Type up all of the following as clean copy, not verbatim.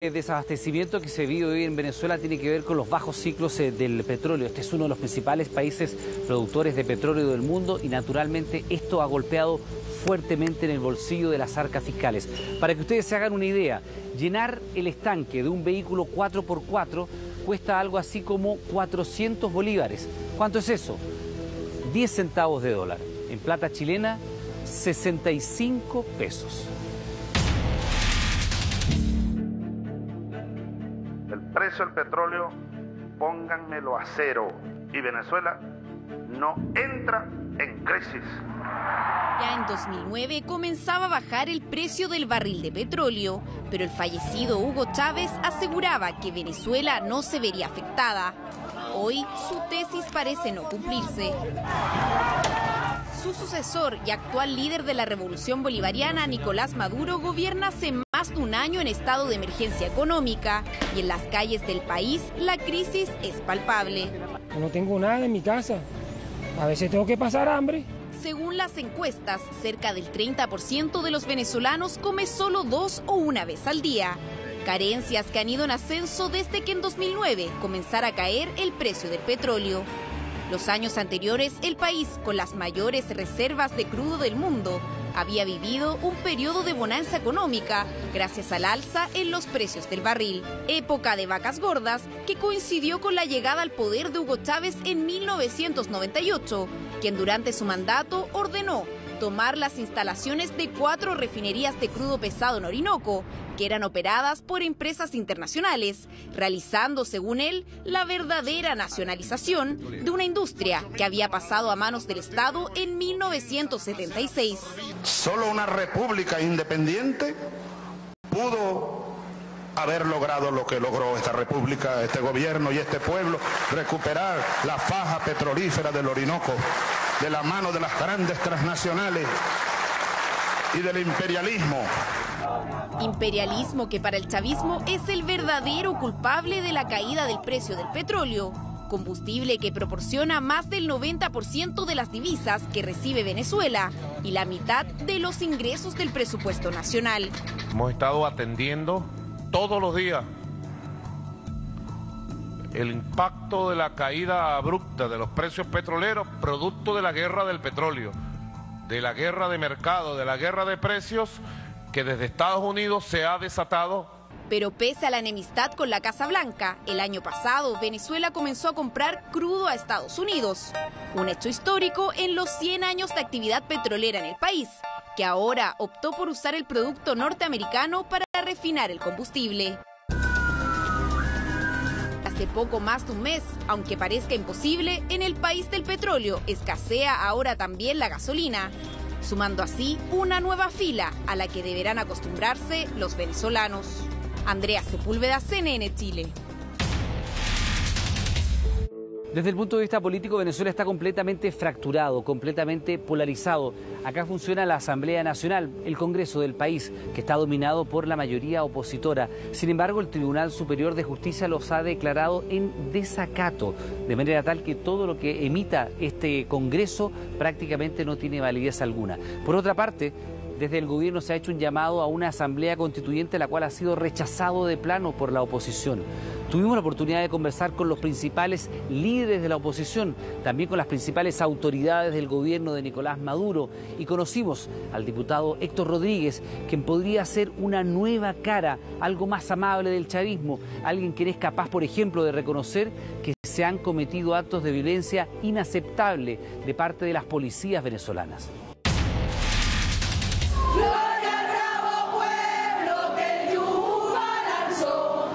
Desabastecimiento que se vive hoy en Venezuela tiene que ver con los bajos ciclos del petróleo. Este es uno de los principales países productores de petróleo del mundo y naturalmente esto ha golpeado fuertemente en el bolsillo de las arcas fiscales. Para que ustedes se hagan una idea, llenar el estanque de un vehículo 4x4 cuesta algo así como 400 bolívares. ¿Cuánto es eso? 10 centavos de dólar. En plata chilena, 65 pesos. El precio del petróleo, pónganmelo a cero. Y Venezuela no entra en crisis. Ya en 2009 comenzaba a bajar el precio del barril de petróleo, pero el fallecido Hugo Chávez aseguraba que Venezuela no se vería afectada. Hoy su tesis parece no cumplirse. Su sucesor y actual líder de la revolución bolivariana, Nicolás Maduro, gobierna hace más de un año en estado de emergencia económica y en las calles del país la crisis es palpable. No tengo nada en mi casa, a veces tengo que pasar hambre. Según las encuestas, cerca del 30% de los venezolanos come solo 2 o 1 vez al día. Carencias que han ido en ascenso desde que en 2009 comenzara a caer el precio del petróleo. Los años anteriores, el país, con las mayores reservas de crudo del mundo, había vivido un periodo de bonanza económica gracias al alza en los precios del barril. Época de vacas gordas que coincidió con la llegada al poder de Hugo Chávez en 1998, quien durante su mandato ordenó tomar las instalaciones de 4 refinerías de crudo pesado en Orinoco, que eran operadas por empresas internacionales, realizando, según él, la verdadera nacionalización de una industria que había pasado a manos del Estado en 1976. Solo una república independiente pudo haber logrado lo que logró esta república, este gobierno y este pueblo, recuperar la faja petrolífera del Orinoco de la mano de las grandes transnacionales y del imperialismo. Imperialismo que para el chavismo es el verdadero culpable de la caída del precio del petróleo, combustible que proporciona más del 90% de las divisas que recibe Venezuela y la mitad de los ingresos del presupuesto nacional. Hemos estado atendiendo todos los días el impacto de la caída abrupta de los precios petroleros, producto de la guerra del petróleo, de la guerra de mercado, de la guerra de precios que desde Estados Unidos se ha desatado. Pero pese a la enemistad con la Casa Blanca, el año pasado Venezuela comenzó a comprar crudo a Estados Unidos, un hecho histórico en los 100 años de actividad petrolera en el país, que ahora optó por usar el producto norteamericano para refinar el combustible. Hace poco más de un mes, aunque parezca imposible, en el país del petróleo escasea ahora también la gasolina, sumando así una nueva fila a la que deberán acostumbrarse los venezolanos. Andrea Sepúlveda, CNN Chile. Desde el punto de vista político, Venezuela está completamente fracturado, completamente polarizado. Acá funciona la Asamblea Nacional, el Congreso del país, que está dominado por la mayoría opositora. Sin embargo, el Tribunal Superior de Justicia los ha declarado en desacato, de manera tal que todo lo que emita este Congreso prácticamente no tiene validez alguna. Por otra parte, desde el gobierno se ha hecho un llamado a una asamblea constituyente, la cual ha sido rechazado de plano por la oposición. Tuvimos la oportunidad de conversar con los principales líderes de la oposición, también con las principales autoridades del gobierno de Nicolás Maduro, y conocimos al diputado Héctor Rodríguez, quien podría ser una nueva cara, algo más amable del chavismo, alguien que es capaz, por ejemplo, de reconocer que se han cometido actos de violencia inaceptable de parte de las policías venezolanas. Gloria al bravo pueblo que el yugo lanzó,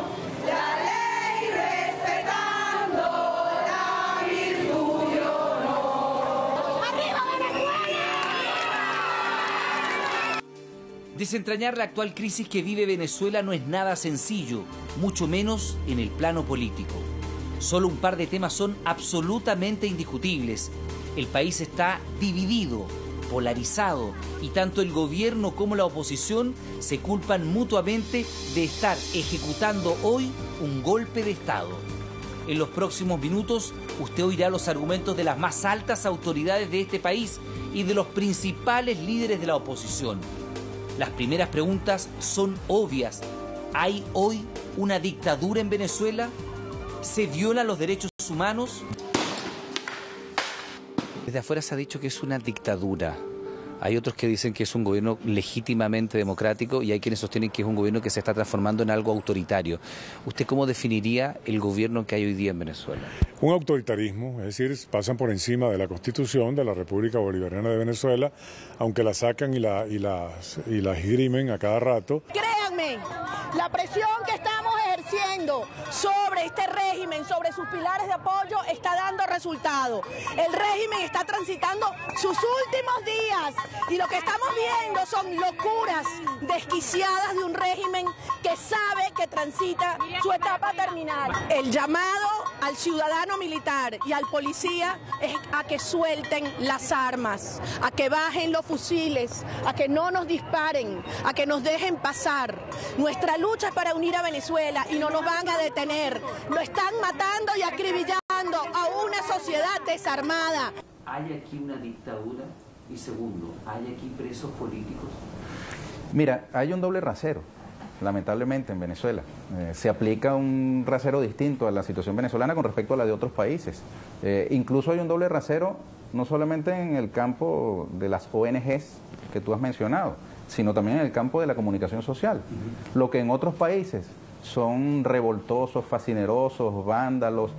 la ley respetando la virtud y honor. ¡Arriba Venezuela! Desentrañar la actual crisis que vive Venezuela no es nada sencillo, mucho menos en el plano político. Solo un par de temas son absolutamente indiscutibles. El país está dividido, polarizado, y tanto el gobierno como la oposición se culpan mutuamente de estar ejecutando hoy un golpe de Estado. En los próximos minutos usted oirá los argumentos de las más altas autoridades de este país y de los principales líderes de la oposición. Las primeras preguntas son obvias. ¿Hay hoy una dictadura en Venezuela? ¿Se violan los derechos humanos? Desde afuera se ha dicho que es una dictadura. Hay otros que dicen que es un gobierno legítimamente democrático y hay quienes sostienen que es un gobierno que se está transformando en algo autoritario. ¿Usted cómo definiría el gobierno que hay hoy día en Venezuela? Un autoritarismo, es decir, pasan por encima de la Constitución de la República Bolivariana de Venezuela, aunque la sacan y la esgrimen a cada rato. Créanme, la presión que estamos ejerciendo sobre este régimen, sobre sus pilares de apoyo, está dando resultado. El régimen está transitando sus últimos días y lo que estamos viendo son locuras desquiciadas de un régimen que sabe que transita su etapa terminal. El llamado al ciudadano militar y al policía es a que suelten las armas, a que bajen los fusiles, a que no nos disparen, a que nos dejen pasar. Nuestra lucha es para unir a Venezuela y no nos van a detener. Lo están matando y acribillando a una sociedad desarmada. ¿Hay aquí una dictadura? Y segundo, ¿hay aquí presos políticos? Mira, hay un doble rasero, lamentablemente, en Venezuela. Se aplica un rasero distinto a la situación venezolana con respecto a la de otros países. Incluso hay un doble rasero no solamente en el campo de las ONGs que tú has mencionado, sino también en el campo de la comunicación social. Lo que en otros países son revoltosos, fascinerosos, vándalos,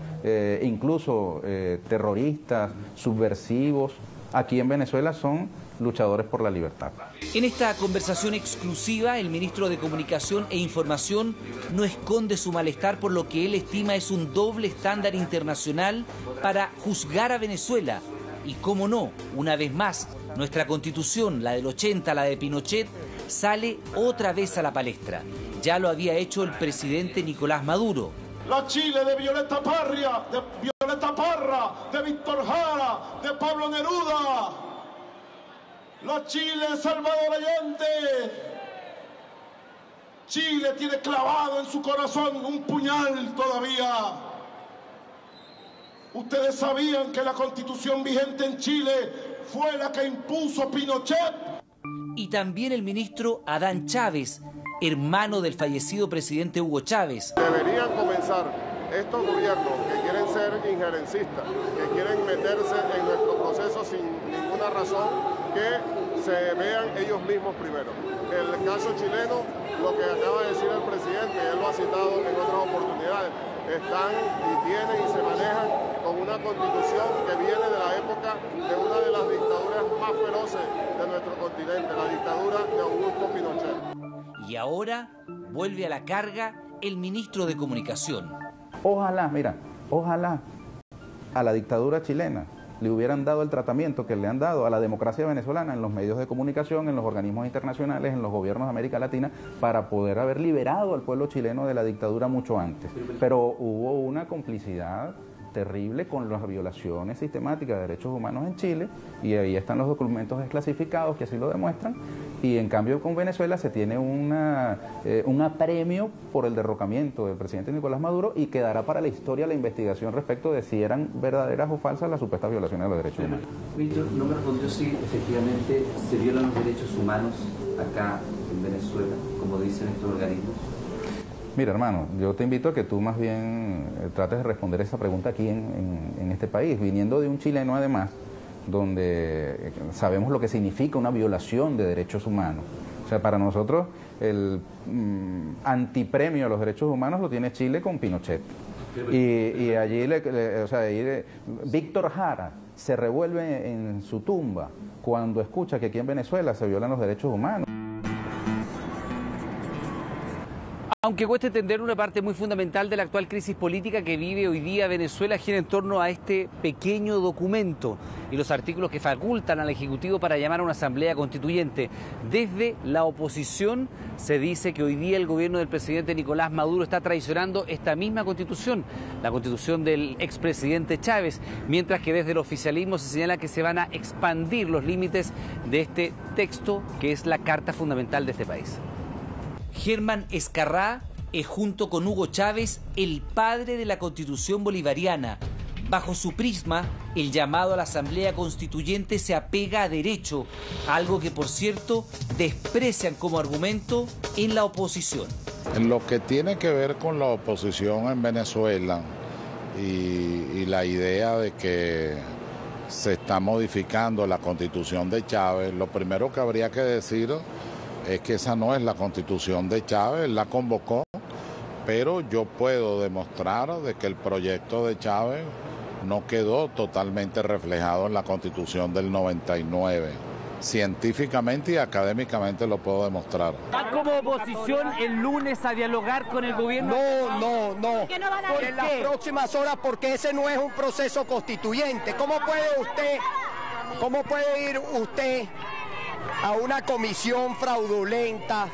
incluso terroristas, subversivos, aquí en Venezuela son luchadores por la libertad. En esta conversación exclusiva, el ministro de Comunicación e Información no esconde su malestar por lo que él estima es un doble estándar internacional para juzgar a Venezuela. Y cómo no, una vez más, nuestra Constitución, la del 80, la de Pinochet, sale otra vez a la palestra. Ya lo había hecho el presidente Nicolás Maduro. La Chile de Violeta Parra, de Víctor Jara, de Pablo Neruda. La Chile de Salvador Allende. Chile tiene clavado en su corazón un puñal todavía. Ustedes sabían que la constitución vigente en Chile fue la que impuso Pinochet. Y también el ministro Adán Chávez, hermano del fallecido presidente Hugo Chávez. Deberían comenzar estos gobiernos que quieren ser injerencistas, que quieren meterse en nuestro proceso sin ninguna razón, que se vean ellos mismos primero. El caso chileno, lo que acaba de decir el presidente, él lo ha citado en otras oportunidades, están y tienen y se manejan con una constitución que viene de la época de una de las dictaduras más feroces de nuestro continente, la dictadura de Augusto Pinochet. Y ahora vuelve a la carga el ministro de Comunicación. Ojalá, mira, ojalá a la dictadura chilena le hubieran dado el tratamiento que le han dado a la democracia venezolana en los medios de comunicación, en los organismos internacionales, en los gobiernos de América Latina, para poder haber liberado al pueblo chileno de la dictadura mucho antes. Pero hubo una complicidad terrible con las violaciones sistemáticas de derechos humanos en Chile, y ahí están los documentos desclasificados que así lo demuestran, y en cambio con Venezuela se tiene un apremio por el derrocamiento del presidente Nicolás Maduro, y quedará para la historia la investigación respecto de si eran verdaderas o falsas las supuestas violaciones de los derechos humanos. Víctor, no me respondió si efectivamente se violan los derechos humanos acá en Venezuela, como dicen estos organismos. Mira, hermano, yo te invito a que tú más bien trates de responder esa pregunta aquí en este país, viniendo de un chileno además, donde sabemos lo que significa una violación de derechos humanos. O sea, para nosotros el antipremio a los derechos humanos lo tiene Chile con Pinochet. Y allí, Víctor Jara se revuelve en su tumba cuando escucha que aquí en Venezuela se violan los derechos humanos. Aunque cueste entender, una parte muy fundamental de la actual crisis política que vive hoy día Venezuela gira en torno a este pequeño documento y los artículos que facultan al Ejecutivo para llamar a una asamblea constituyente. Desde la oposición se dice que hoy día el gobierno del presidente Nicolás Maduro está traicionando esta misma constitución, la constitución del expresidente Chávez, mientras que desde el oficialismo se señala que se van a expandir los límites de este texto que es la carta fundamental de este país. Germán Escarrá es, junto con Hugo Chávez, el padre de la Constitución bolivariana. Bajo su prisma, el llamado a la Asamblea Constituyente se apega a derecho, algo que, por cierto, desprecian como argumento en la oposición. En lo que tiene que ver con la oposición en Venezuela y la idea de que se está modificando la Constitución de Chávez, lo primero que habría que decir es que esa no es la Constitución de Chávez, la convocó, pero yo puedo demostrar de que el proyecto de Chávez no quedó totalmente reflejado en la Constitución del 99. Científicamente y académicamente lo puedo demostrar. ¿Va como oposición el lunes a dialogar con el gobierno? No. En las próximas horas, porque ese no es un proceso constituyente. ¿Cómo puede ir usted a una comisión fraudulenta,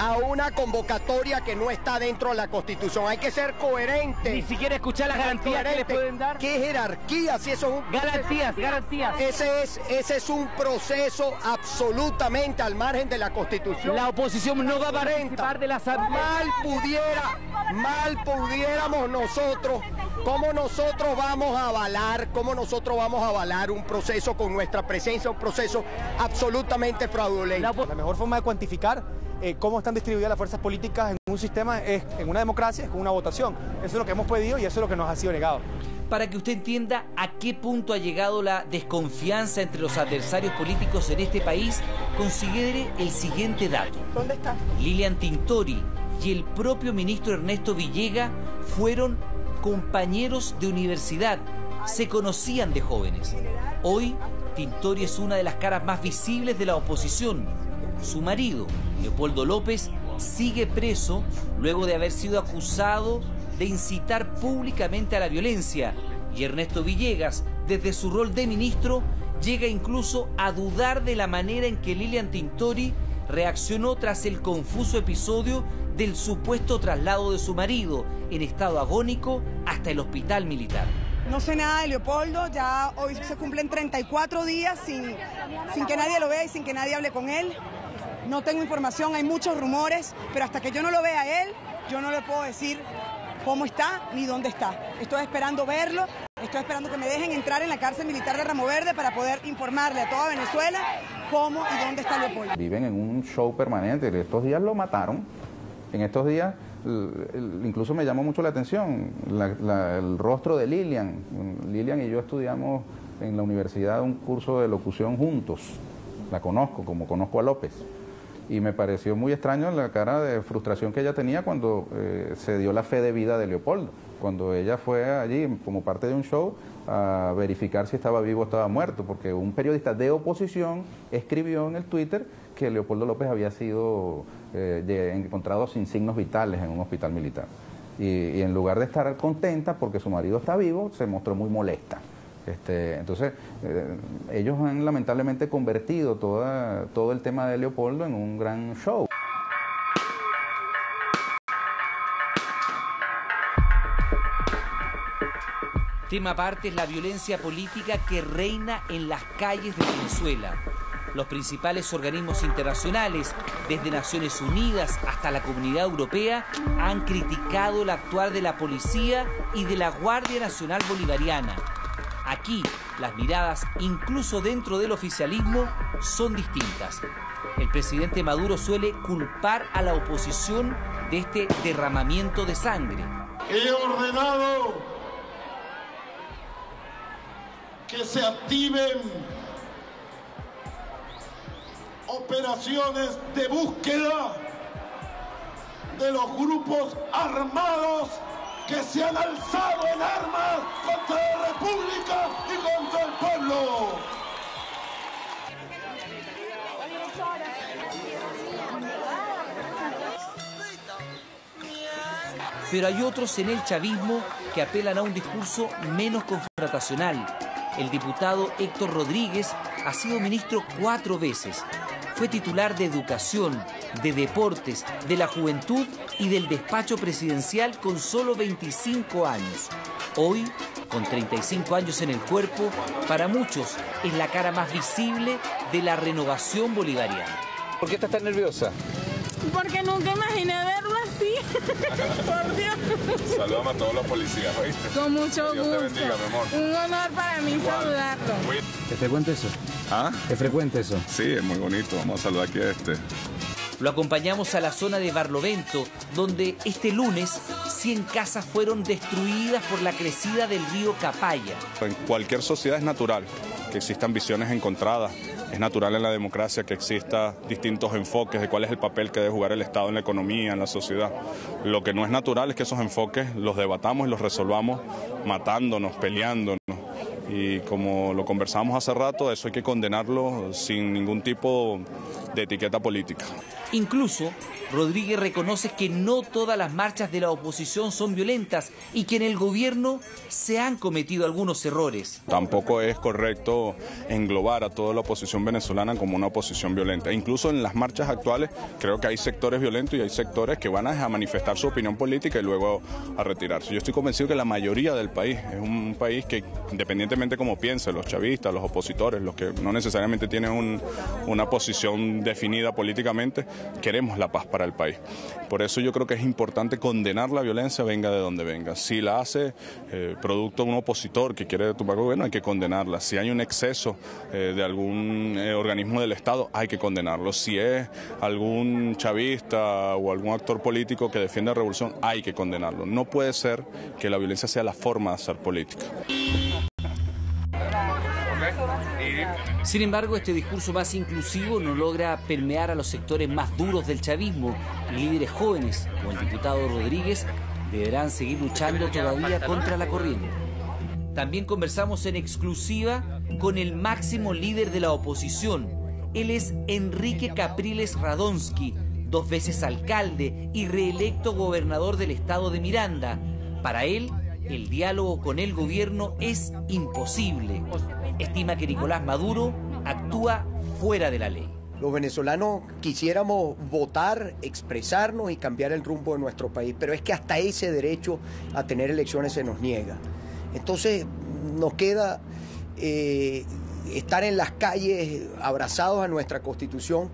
a una convocatoria que no está dentro de la Constitución? Hay que ser coherente. Ni siquiera escuchar las garantías que le pueden dar. ¿Qué jerarquía? Si eso es un garantías. Ese es un proceso absolutamente al margen de la Constitución. La oposición no va a participar de la asamblea. Mal pudiéramos nosotros. ¿Cómo nosotros vamos a avalar un proceso con nuestra presencia, un proceso absolutamente fraudulento? La mejor forma de cuantificar cómo están distribuidas las fuerzas políticas en un sistema es, en una democracia, es con una votación. Eso es lo que hemos pedido y eso es lo que nos ha sido negado. Para que usted entienda a qué punto ha llegado la desconfianza entre los adversarios políticos en este país, considere el siguiente dato. ¿Dónde está? Lilian Tintori y el propio ministro Ernesto Villega fueron compañeros de universidad, se conocían de jóvenes. Hoy, Tintori es una de las caras más visibles de la oposición. Su marido, Leopoldo López, sigue preso luego de haber sido acusado de incitar públicamente a la violencia. Y Ernesto Villegas, desde su rol de ministro, llega incluso a dudar de la manera en que Lilian Tintori reaccionó tras el confuso episodio del supuesto traslado de su marido en estado agónico hasta el hospital militar. No sé nada de Leopoldo, ya hoy se cumplen 34 días sin que nadie lo vea y sin que nadie hable con él. No tengo información, hay muchos rumores, pero hasta que yo no lo vea a él, yo no le puedo decir cómo está ni dónde está. Estoy esperando verlo, estoy esperando que me dejen entrar en la cárcel militar de Ramo Verde para poder informarle a toda Venezuela cómo y dónde está Leopoldo. Viven en un show permanente, estos días lo mataron, en estos días incluso me llamó mucho la atención el rostro de Lilian. Lilian y yo estudiamos en la universidad un curso de locución juntos, la conozco como conozco a López. Y me pareció muy extraño la cara de frustración que ella tenía cuando se dio la fe de vida de Leopoldo. Cuando ella fue allí como parte de un show a verificar si estaba vivo o estaba muerto, porque un periodista de oposición escribió en el Twitter que Leopoldo López había sido encontrado sin signos vitales en un hospital militar. Y en lugar de estar contenta porque su marido está vivo, se mostró muy molesta. Entonces, ellos han lamentablemente convertido todo el tema de Leopoldo en un gran show. Tema aparte es la violencia política que reina en las calles de Venezuela. Los principales organismos internacionales, desde Naciones Unidas hasta la Comunidad Europea, han criticado el actuar de la policía y de la Guardia Nacional Bolivariana. Aquí, las miradas, incluso dentro del oficialismo, son distintas. El presidente Maduro suele culpar a la oposición de este derramamiento de sangre. He ordenado que se activen operaciones de búsqueda de los grupos armados que se han alzado en armas contra la República y contra el pueblo. Pero hay otros en el chavismo que apelan a un discurso menos confrontacional. El diputado Héctor Rodríguez ha sido ministro 4 veces. Fue titular de Educación, de Deportes, de la Juventud y del Despacho Presidencial con solo 25 años. Hoy, con 35 años en el cuerpo, para muchos es la cara más visible de la renovación bolivariana. ¿Por qué estás tan nerviosa? Porque nunca imaginé verlo así. Por Dios. Saludamos a todos los policías, ¿oíste? Con mucho Dios gusto. te bendiga, mi amor. Un honor para mí saludarlo. ¿Es frecuente eso? ¿Ah? ¿Es frecuente eso? Sí, es muy bonito. Vamos a saludar aquí a este. Lo acompañamos a la zona de Barlovento, donde este lunes 100 casas fueron destruidas por la crecida del río Capaya. En cualquier sociedad es natural que existan visiones encontradas. Es natural en la democracia que exista distintos enfoques de cuál es el papel que debe jugar el Estado en la economía, en la sociedad. Lo que no es natural es que esos enfoques los debatamos y los resolvamos matándonos, peleándonos. Y como lo conversamos hace rato, eso hay que condenarlo sin ningún tipo de etiqueta política. Incluso, Rodríguez reconoce que no todas las marchas de la oposición son violentas y que en el gobierno se han cometido algunos errores. Tampoco es correcto englobar a toda la oposición venezolana como una oposición violenta. Incluso en las marchas actuales creo que hay sectores violentos y hay sectores que van a manifestar su opinión política y luego a retirarse. Yo estoy convencido que la mayoría del país es un país que, independientemente como piensen, los chavistas, los opositores, los que no necesariamente tienen una posición definida políticamente, queremos la paz para el país. Por eso yo creo que es importante condenar la violencia, venga de donde venga. Si la hace producto de un opositor que quiere tumbar el gobierno, hay que condenarla. Si hay un exceso de algún organismo del Estado, hay que condenarlo. Si es algún chavista o algún actor político que defiende la revolución, hay que condenarlo. No puede ser que la violencia sea la forma de hacer política. Sin embargo, este discurso más inclusivo no logra permear a los sectores más duros del chavismo y líderes jóvenes, como el diputado Rodríguez, deberán seguir luchando todavía contra la corriente. También conversamos en exclusiva con el máximo líder de la oposición. Él es Enrique Capriles Radonsky, 2 veces alcalde y reelecto gobernador del estado de Miranda. Para él, el diálogo con el gobierno es imposible. Estima que Nicolás Maduro actúa fuera de la ley. Los venezolanos quisiéramos votar, expresarnos y cambiar el rumbo de nuestro país, pero es que hasta ese derecho a tener elecciones se nos niega. Entonces nos queda estar en las calles abrazados a nuestra Constitución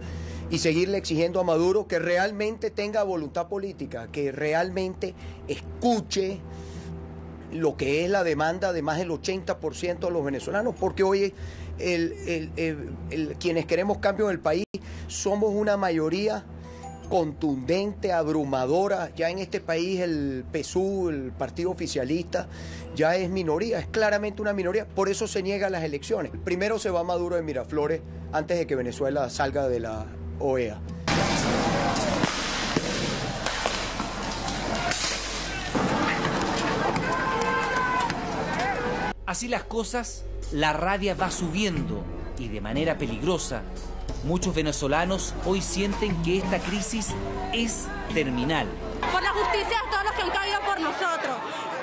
y seguirle exigiendo a Maduro que realmente tenga voluntad política, que realmente escuche lo que es la demanda de más del 80% de los venezolanos, porque hoy quienes queremos cambio en el país somos una mayoría contundente, abrumadora. Ya en este país el PSUV, el partido oficialista, ya es minoría, es claramente una minoría, por eso se niegan las elecciones. Primero se va Maduro de Miraflores antes de que Venezuela salga de la OEA. Así las cosas, la rabia va subiendo y de manera peligrosa. Muchos venezolanos hoy sienten que esta crisis es terminal. Por la justicia de todos los que han caído por nosotros,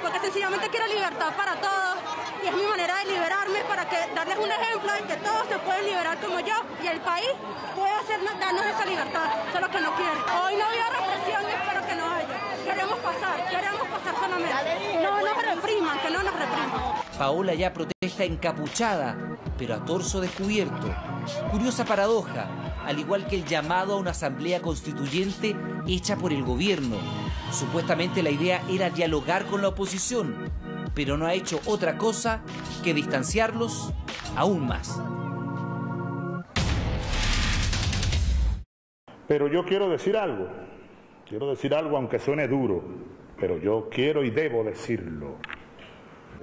porque sencillamente quiero libertad para todos y es mi manera de liberarme para darles un ejemplo de que todos se pueden liberar como yo y el país puede darnos esa libertad, solo que no quieren. Hoy no había represión y espero que no haya. Queremos pasar solamente. No nos repriman, que no nos repriman. Paola ya protesta encapuchada, pero a torso descubierto. Curiosa paradoja, al igual que el llamado a una asamblea constituyente hecha por el gobierno. Supuestamente la idea era dialogar con la oposición, pero no ha hecho otra cosa que distanciarlos aún más. Pero yo quiero decir algo aunque suene duro, pero yo quiero y debo decirlo.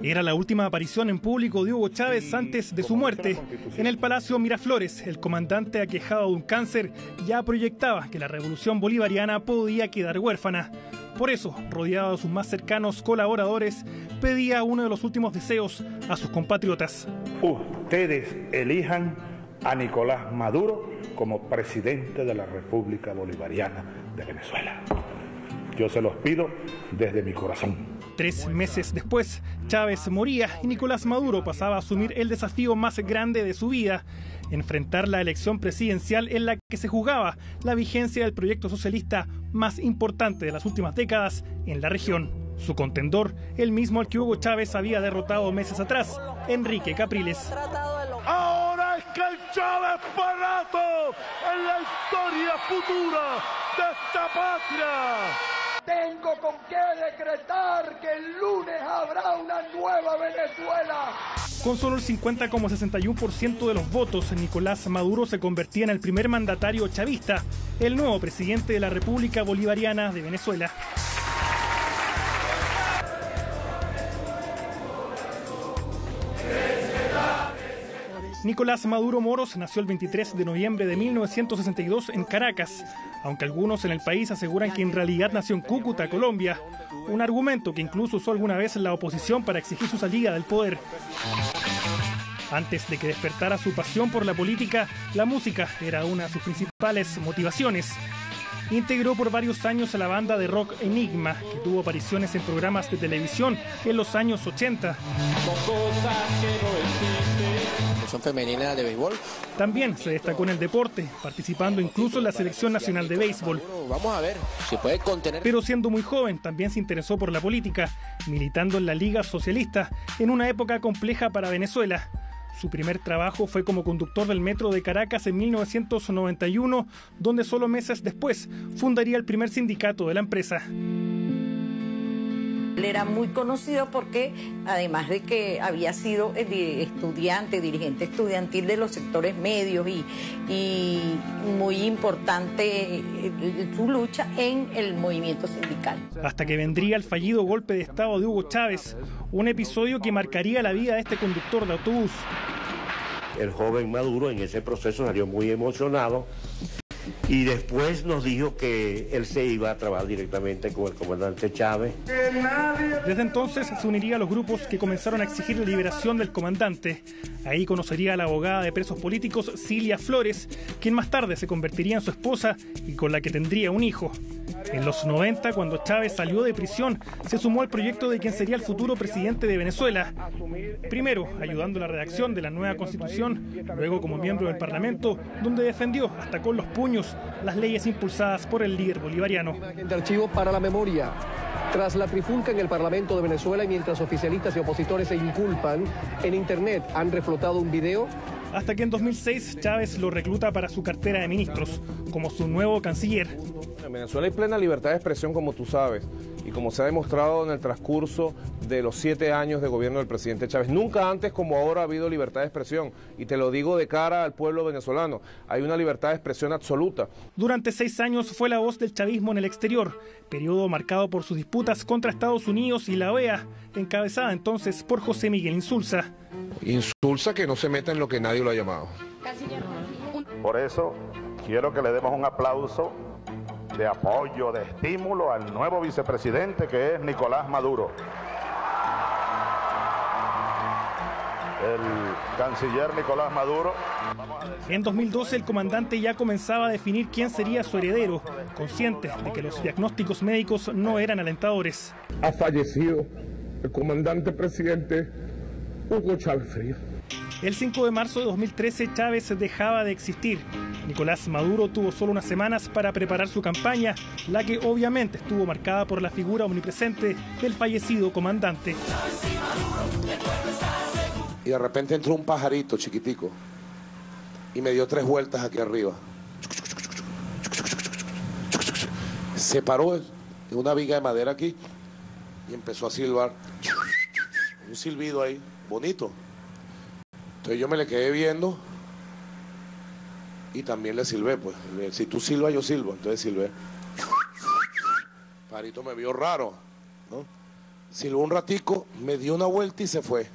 Era la última aparición en público de Hugo Chávez antes de su muerte. En el Palacio Miraflores, el comandante aquejado de un cáncer ya proyectaba que la revolución bolivariana podía quedar huérfana. Por eso, rodeado de sus más cercanos colaboradores, pedía uno de los últimos deseos a sus compatriotas. Ustedes elijan a Nicolás Maduro como presidente de la República Bolivariana de Venezuela. Yo se los pido desde mi corazón. 3 meses después, Chávez moría y Nicolás Maduro pasaba a asumir el desafío más grande de su vida, enfrentar la elección presidencial en la que se jugaba la vigencia del proyecto socialista más importante de las últimas décadas en la región. Su contendor, el mismo al que Hugo Chávez había derrotado meses atrás, Enrique Capriles. Ahora es que el Chávez Barato en la historia futura de esta patria. Tengo con qué decretar que el lunes habrá una nueva Venezuela. Con solo el 50,61% de los votos, Nicolás Maduro se convertía en el primer mandatario chavista, el nuevo presidente de la República Bolivariana de Venezuela. Nicolás Maduro Moros nació el 23 de noviembre de 1962 en Caracas, aunque algunos en el país aseguran que en realidad nació en Cúcuta, Colombia, un argumento que incluso usó alguna vez la oposición para exigir su salida del poder. Antes de que despertara su pasión por la política, la música era una de sus principales motivaciones. Integró por varios años a la banda de rock Enigma, que tuvo apariciones en programas de televisión en los años 80. Selección femenina de béisbol. También se destacó en el deporte, participando incluso en la Selección Nacional de Béisbol. Vamos a ver si puede contener. Pero siendo muy joven, también se interesó por la política, militando en la Liga Socialista, en una época compleja para Venezuela. Su primer trabajo fue como conductor del metro de Caracas en 1991, donde solo meses después fundaría el primer sindicato de la empresa. Él era muy conocido porque, además de que había sido estudiante, dirigente estudiantil de los sectores medios y muy importante su lucha en el movimiento sindical. Hasta que vendría el fallido golpe de Estado de Hugo Chávez, un episodio que marcaría la vida de este conductor de autobús. El joven Maduro en ese proceso salió muy emocionado y después nos dijo que él se iba a trabajar directamente con el comandante Chávez. Desde entonces se uniría a los grupos que comenzaron a exigir la liberación del comandante. Ahí conocería a la abogada de presos políticos Cilia Flores, quien más tarde se convertiría en su esposa y con la que tendría un hijo. En los 90, cuando Chávez salió de prisión, se sumó al proyecto de quien sería el futuro presidente de Venezuela. Primero, ayudando a la redacción de la nueva Constitución, luego como miembro del Parlamento, donde defendió hasta con los puños las leyes impulsadas por el líder bolivariano. De archivo para la memoria. Tras la trifulca en el Parlamento de Venezuela y mientras oficialistas y opositores se inculpan, en Internet han reflotado un video. Hasta que en 2006 Chávez lo recluta para su cartera de ministros, como su nuevo canciller. En Venezuela hay plena libertad de expresión, como tú sabes, y como se ha demostrado en el transcurso de los 7 años de gobierno del presidente Chávez. Nunca antes como ahora ha habido libertad de expresión, y te lo digo de cara al pueblo venezolano, hay una libertad de expresión absoluta. Durante 6 años fue la voz del chavismo en el exterior, periodo marcado por sus disputas contra Estados Unidos y la OEA, encabezada entonces por José Miguel Insulza. Insulza que no se meta en lo que nadie lo ha llamado. Por eso quiero que le demos un aplauso de apoyo, de estímulo al nuevo vicepresidente que es Nicolás Maduro. El canciller Nicolás Maduro. En 2012 el comandante ya comenzaba a definir quién sería su heredero, consciente de que los diagnósticos médicos no eran alentadores. Ha fallecido el comandante presidente Hugo Chávez Frías. El 5 de marzo de 2013 Chávez dejaba de existir. Nicolás Maduro tuvo solo unas semanas para preparar su campaña, la que obviamente estuvo marcada por la figura omnipresente del fallecido comandante. Y de repente entró un pajarito chiquitico y me dio 3 vueltas aquí arriba. Se paró en una viga de madera aquí y empezó a silbar. Un silbido ahí, bonito. Entonces yo me le quedé viendo y también le silbé, pues. Si tú silbas, yo silbo. Entonces silbé. Parito me vio raro, ¿no? Silbó un ratico, me dio una vuelta y se fue.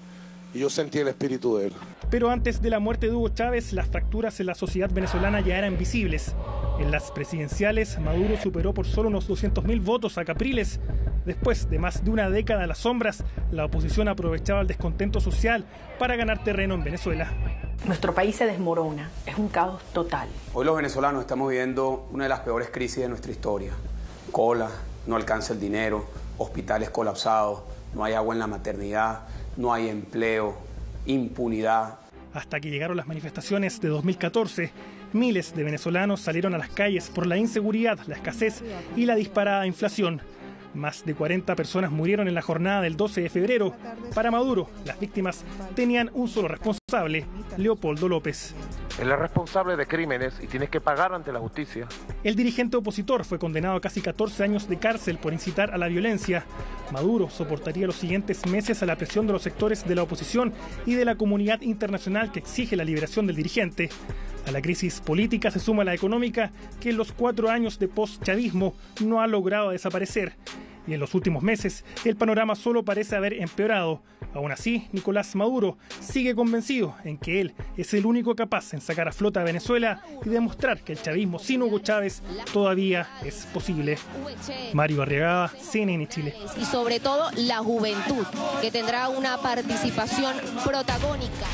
Y yo sentí el espíritu de él. Pero antes de la muerte de Hugo Chávez, las fracturas en la sociedad venezolana ya eran visibles. En las presidenciales, Maduro superó por solo unos 200.000 votos a Capriles. Después de más de una década a las sombras, la oposición aprovechaba el descontento social para ganar terreno en Venezuela. Nuestro país se desmorona, es un caos total. Hoy los venezolanos estamos viviendo una de las peores crisis de nuestra historia. Cola, no alcanza el dinero, hospitales colapsados, no hay agua en la maternidad, no hay empleo, impunidad. Hasta que llegaron las manifestaciones de 2014, miles de venezolanos salieron a las calles por la inseguridad, la escasez y la disparada inflación. Más de 40 personas murieron en la jornada del 12 de febrero. Para Maduro, las víctimas tenían un solo responsable, Leopoldo López. Él es responsable de crímenes y tiene que pagar ante la justicia. El dirigente opositor fue condenado a casi 14 años de cárcel por incitar a la violencia. Maduro soportaría los siguientes meses a la presión de los sectores de la oposición y de la comunidad internacional que exige la liberación del dirigente. A la crisis política se suma la económica, que en los 4 años de post-chavismo no ha logrado desaparecer. Y en los últimos meses, el panorama solo parece haber empeorado. Aún así, Nicolás Maduro sigue convencido en que él es el único capaz en sacar a flota a Venezuela y demostrar que el chavismo sin Hugo Chávez todavía es posible. Mario Arriagada, CNN Chile. Y sobre todo la juventud, que tendrá una participación protagónica.